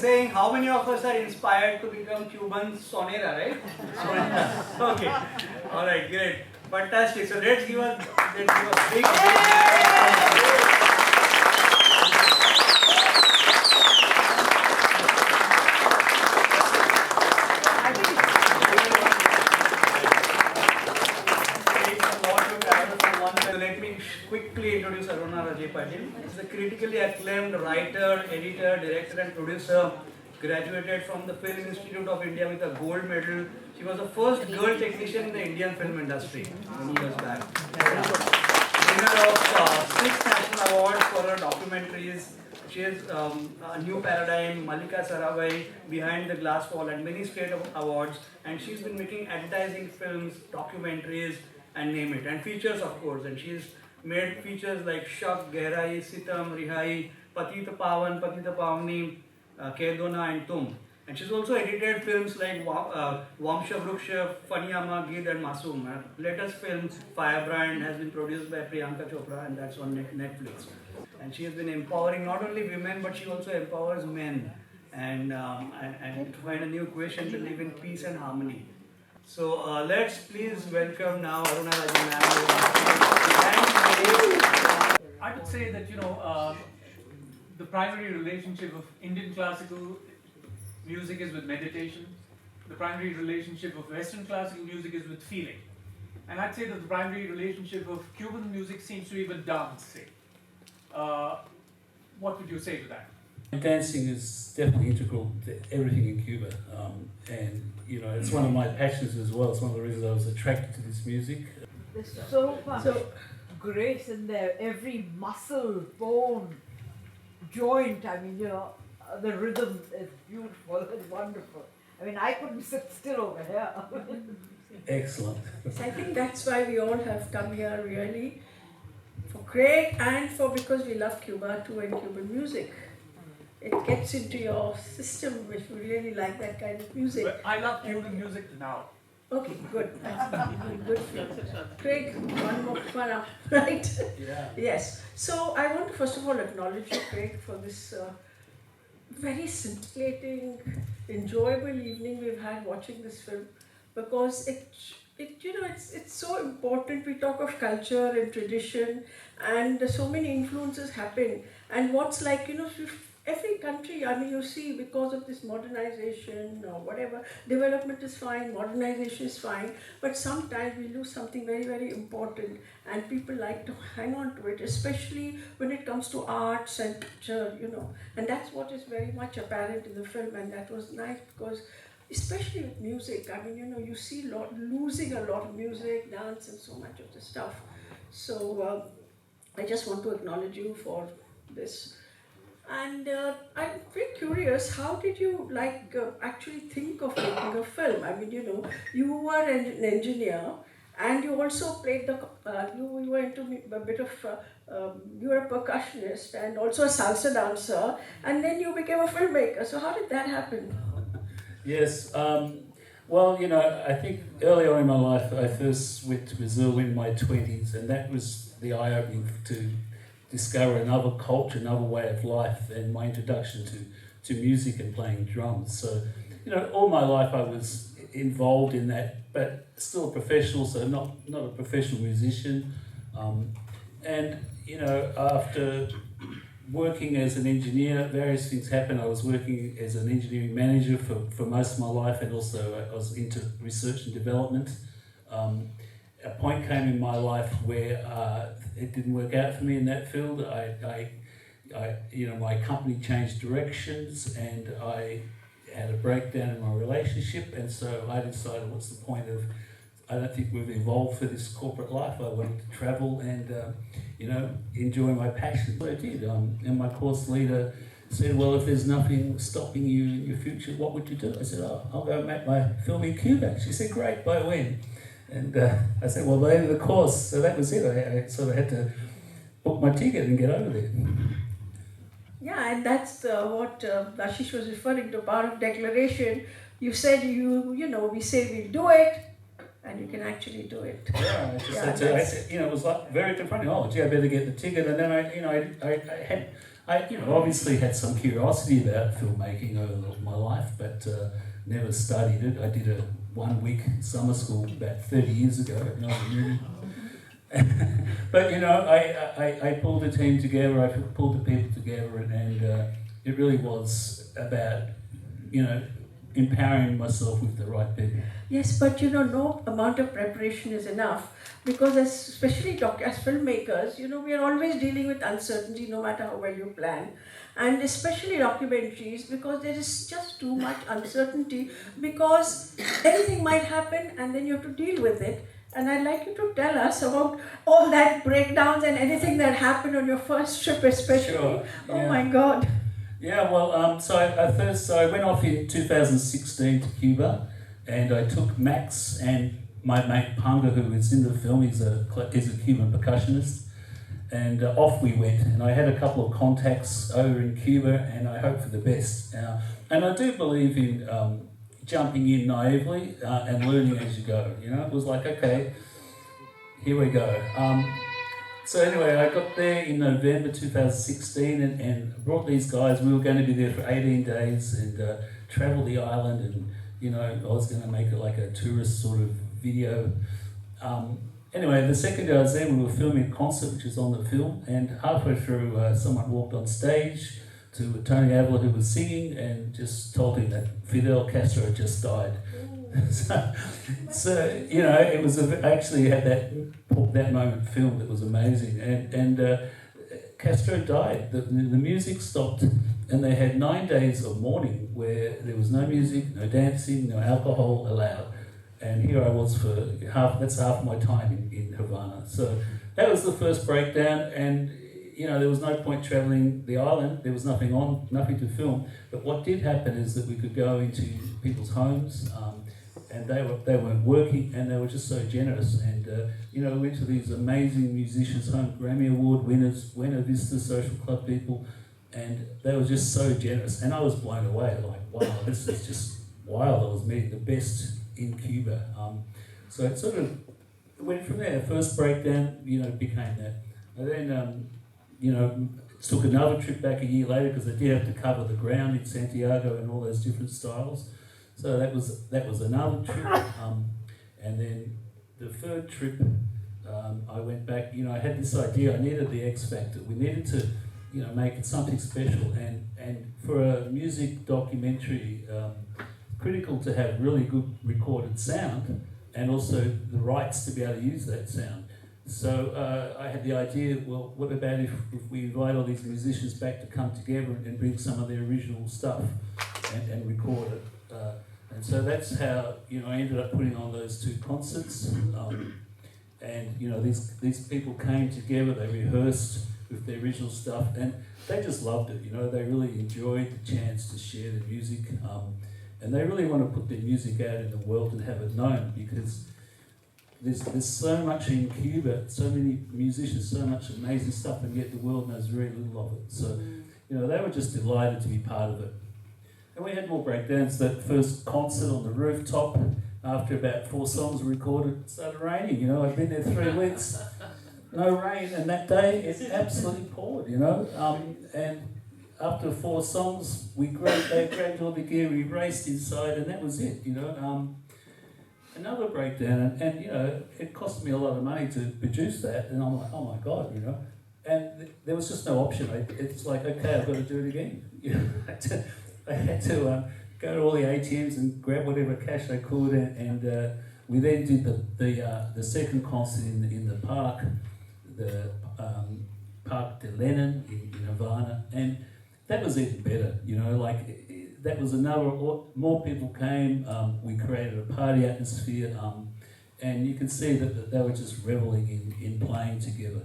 saying how many of us are inspired to become Cuban sonera, right? Sonera. Okay. All right, great. Fantastic. So let's give a big Let me quickly introduce Arunaraje Patil. She's a critically acclaimed writer, editor, director and producer. Graduated from the Film Institute of India with a gold medal. She was the first girl technician in the Indian film industry many years back. Winner of 6 national awards for her documentaries. She has a New Paradigm, Malika Sarabhai, Behind the Glass Wall and many state awards. And she's been making advertising films, documentaries and name it. And features of course. And she's made features like Shak, Gehrai, Sitam, Rihai, Patita Pawan, Patita Pavani, Kedona and Tum. And she's also edited films like Vamsha Vruksha, Faniyama, Gid and Masoom. Latest film, FIREBRAND, has been produced by Priyanka Chopra and that's on Netflix. And she has been empowering not only women but she also empowers men and to find a new equation to live in peace and harmony. So let's please welcome now Arunaraje ma'am. I would say that, the primary relationship of Indian classical music is with meditation. The primary relationship of Western classical music is with feeling. And I'd say that the primary relationship of Cuban music seems to be with dancing. What would you say to that? Dancing is definitely integral to everything in Cuba, and it's one of my passions as well. It's one of the reasons I was attracted to this music. There's so much grace in there, every muscle, bone, joint, the rhythm is beautiful, it's wonderful. I couldn't sit still over here. Excellent. So I think that's why we all have come here really, for Craig and because we love Cuba too and Cuban music. It gets into your system if you really like that kind of music. But I love Cuban music now. Okay, good. That's good for you. Craig, one more fun, right? Yeah. Yes. So I want to first of all acknowledge you, Craig, for this very scintillating, enjoyable evening we've had watching this film, because it's so important. We talk of culture and tradition, and so many influences happen. And what's every country, you see, because of this modernization or whatever, development is fine, modernization is fine, but sometimes we lose something very, very important and people like to hang on to it, especially when it comes to arts and picture, and that's what is very much apparent in the film. And that was nice because, especially with music, you see losing a lot of music, dance and so much of the stuff. So I just want to acknowledge you for this. And I'm very curious, how did you actually think of making a film? You were an engineer and you also played you were into a bit of, you were a percussionist and also a salsa dancer, and then you became a filmmaker. So how did that happen? Yes, well, I think earlier in my life I first went to Brazil in my 20s, and that was the eye-opening to discover another culture, another way of life, and my introduction to music and playing drums. So, all my life I was involved in that, but still a professional, so not a professional musician. And, after working as an engineer, various things happened. I was working as an engineering manager for most of my life, and also I was into research and development. A point came in my life where it didn't work out for me in that field. My company changed directions and I had a breakdown in my relationship, and so I decided, what's the point of, I don't think we've evolved for this corporate life. I wanted to travel and enjoy my passion. So I did, and my course leader said, well, if there's nothing stopping you in your future, what would you do? I said, I'll go make my film in Cuba. She said, great, by when? And I said, well, by the end of the course. So that was it. I sort of had to book my ticket and get over there. Yeah, and that's what Ashish was referring to, part of declaration. You said, we say we'll do it, and you can actually do it. Yeah, I said, it was like very confronting. Oh, gee, I better get the ticket. And then I I obviously had some curiosity about filmmaking over my life, but never studied it. I did a 1-week summer school about 30 years ago at Melbourne. But I pulled a team together. I pulled the people together, and it really was about empowering myself with the right people. Yes, but no amount of preparation is enough, because especially as filmmakers, we are always dealing with uncertainty no matter how well you plan. And especially documentaries, because there is just too much uncertainty, because anything might happen and then you have to deal with it. And I'd like you to tell us about all that breakdowns and anything that happened on your first trip especially. Sure. Oh Yeah. my God. Yeah, well, so I went off in 2016 to Cuba, and I took Max and my mate Panga, who is in the film. He's a Cuban percussionist, and off we went. And I had a couple of contacts over in Cuba, and I hope for the best. And I do believe in jumping in naively and learning as you go. It was like, okay, here we go. So anyway, I got there in November 2016 and brought these guys. We were going to be there for 18 days and travel the island, and I was going to make it like a tourist sort of video. Anyway, the second day I was there, we were filming a concert which is on the film, and halfway through someone walked on stage to Tony Avila, who was singing, and just told him that Fidel Castro had just died. so it was I actually had that moment filmed. It was amazing, and Castro died. The music stopped, and they had 9 days of mourning where there was no music, no dancing, no alcohol allowed. And here I was for half my time in Havana. So that was the first breakdown, and there was no point travelling the island. There was nothing to film. But what did happen is that we could go into people's homes, and they weren't working, and they were just so generous. And we went to these amazing musicians' home, Grammy Award winners, Buena Vista Social Club people, and they were just so generous. And I was blown away, like, wow, this is just wild. I was meeting the best in Cuba. So it sort of went from there. The first breakdown, became that. And then, took another trip back a year later, because I did have to cover the ground in Santiago and all those different styles. So that was another trip. And then the third trip, I went back. I had this idea. I needed the X factor. We needed to, make it something special. And for a music documentary, critical to have really good recorded sound, and also the rights to be able to use that sound. So I had the idea, well, what about if we invite all these musicians back to come together and bring some of their original stuff and record it. And so that's how, I ended up putting on those 2 concerts. And, these people came together, they rehearsed with their original stuff, and they just loved it. They really enjoyed the chance to share the music. And they really want to put their music out in the world and have it known, because there's so much in Cuba, so many musicians, so much amazing stuff, and yet the world knows very little of it. So, they were just delighted to be part of it. And we had more breakdowns. That first concert on the rooftop, after about 4 songs were recorded, it started raining. I'd been there 3 weeks, no rain, and that day it absolutely poured, and after 4 songs, they grabbed all the gear, we raced inside, and that was it, Another breakdown, and it cost me a lot of money to produce that, and I'm like, oh my God, And there was just no option. It's like, okay, I've got to do it again. I had to go to all the ATMs and grab whatever cash I could, and we then did the second concert in the park, the Park de Lenin in Havana, and that was even better, that was more people came, we created a party atmosphere, and you can see that they were just reveling in playing together,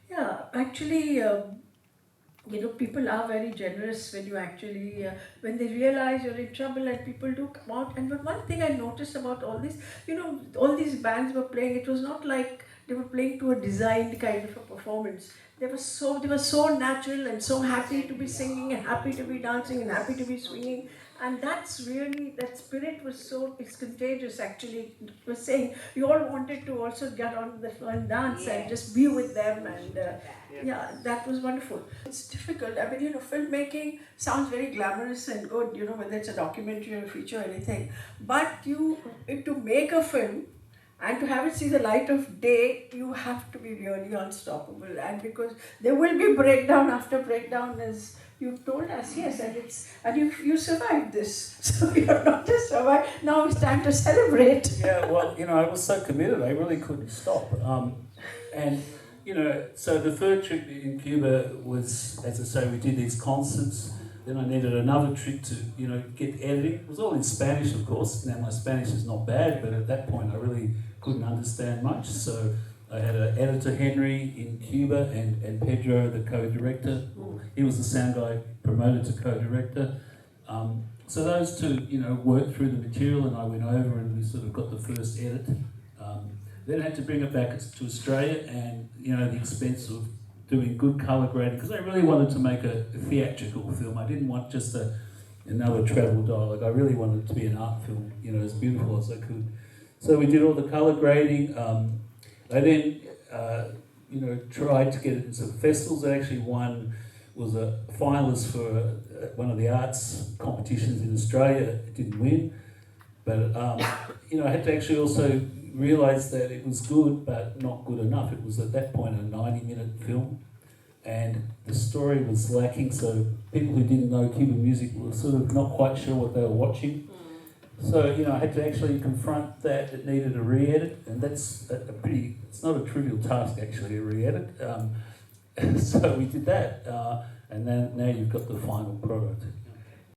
Yeah, actually, people are very generous when you actually, when they realize you're in trouble, and people do come out. But one thing I noticed about all this, all these bands were playing, it was not like they were playing to a designed kind of a performance. They were so natural and so happy to be singing and happy to be dancing and happy to be swinging. And that's really, that spirit was so, it's contagious actually. It was saying, you all wanted to also get on the floor and dance and just be with them, and yeah, that was wonderful. It's difficult. I mean, you know, filmmaking sounds very glamorous and good, you know, whether it's a documentary or a feature or anything. But to make a film and to have it see the light of day, you have to be really unstoppable. And because there will be breakdown after breakdown, as you've told us, yes, and you survived this. So you're not just survived. Now it's time to celebrate. Yeah, well, you know, I was so committed, I really couldn't stop. And, you know, so the third trip in Cuba was, as I say, we did these concerts. Then I needed another trip to, you know, get editing. It was all in Spanish, of course. Now, my Spanish is not bad, but at that point I really couldn't understand much. So I had an editor, Henry, in Cuba, and Pedro, the co-director. He was the sound guy promoted to co-director. So those two, you know, worked through the material, and I went over and we sort of got the first edit. Then I had to bring it back to Australia, and, you know, the expense of doing good colour grading, because I really wanted to make a theatrical film. I didn't want just another travel dialogue. I really wanted it to be an art film, you know, as beautiful as I could. So we did all the colour grading. I then, you know, tried to get it in some festivals. I actually was a finalist for one of the arts competitions in Australia. It didn't win, but you know, I had to actually also realise that it was good, but not good enough. It was at that point a 90-minute film, and the story was lacking. So people who didn't know Cuban music were sort of not quite sure what they were watching. So, you know, I had to actually confront that. It needed a re-edit, and that's it's not a trivial task actually, a re-edit. So we did that, and then now you've got the final product.